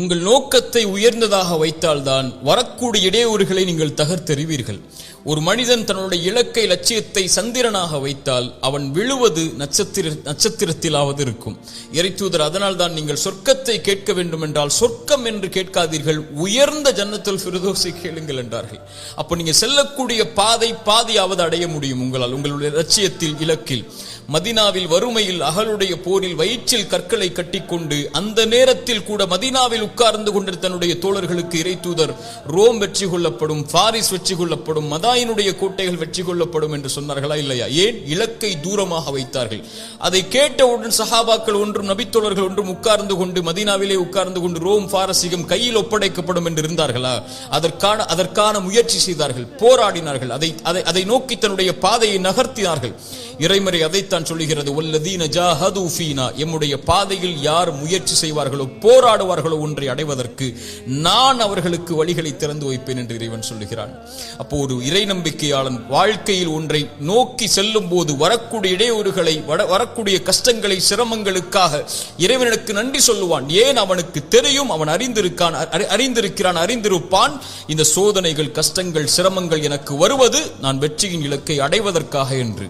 உங்கள் நோக்கத்தை உயர்ந்ததாக வைத்தால்தான் வரக்கூடிய இடையூறுகளை நீங்கள் தகர்த்தெறிவீர்கள். ஒரு மனிதன் தன்னுடைய இலக்கை லட்சியத்தை சந்திரனாக வைத்தால் அவன் விழுவது நட்சத்திரத்திலாவது இருக்கும். இறைத்தூதர் அதனால் தான் நீங்கள் சொர்க்கத்தை கேட்க வேண்டும் என்றால் சொர்க்கம் என்று கேட்காதீர்கள், உயர்ந்த ஜன்னத்துல் ஃபிர்தௌஸை கேளுங்கள் என்றார்கள். அப்ப நீங்க செல்லக்கூடிய பாதையாவது அடைய முடியும் உங்களால், உங்களுடைய லட்சியத்தில் இலக்கில். மதீனாவில் வறுமையில் அகலுடைய போரில் வயிற்றில் கற்களை கட்டிக்கொண்டு அந்த நேரத்தில் கூட மதீனாவில் உட்கார்ந்து கொண்டு தன்னுடைய தோழர்களுக்கு இறைத்தூதர் ரோம் வெற்றி கொள்ளப்படும், பாரிஸ் வெற்றி கொள்ளப்படும், மதாயினுடைய கோட்டைகள் வெற்றி கொள்ளப்படும் என்று சொன்னார்களா இல்லையா? ஏன்? இலக்கை தூரமாக வைத்தார்கள். அதை கேட்டவுடன் சஹாபாக்கள் ஒன்றும் நபித்தோழர்கள் ஒன்றும் உட்கார்ந்து கொண்டு மதீனாவிலே உட்கார்ந்து கொண்டு ரோம் பாரசீகம் கையில் ஒப்படைக்கப்படும் என்று இருந்தார்களா? அதற்கான முயற்சி செய்தார்கள், போராடினார்கள், அதை நோக்கி தன்னுடைய பாதையை நகர்த்தினார்கள். இறைமறை அதைத்தான் சொல்லுகிறது, வல்லதீன ஜாஹது ஃபீனா, எம்முடைய பாதையில் யார் முயற்சி செய்வார்களோ போராடுவார்களோ ஒன்றை அடைவதற்கு நான் அவர்களுக்கு வழிகளை திறந்து வைப்பேன் என்று இறைவன் சொல்லுகிறான். அப்போ ஒரு இறை நம்பிக்கையாளன் வாழ்க்கையில் ஒன்றை நோக்கி செல்லும் போது வரக்கூடிய இடையூறுகளை, வரக்கூடிய கஷ்டங்களை, சிரமங்களுக்காக இறைவனுக்கு நன்றி சொல்லுவான். ஏன்? அவனுக்கு தெரியும், அவன் அறிந்திருப்பான் இந்த சோதனைகள், கஷ்டங்கள், சிரமங்கள் எனக்கு வருவது நான் வெற்றியின் இலக்கை அடைவதற்காக என்று.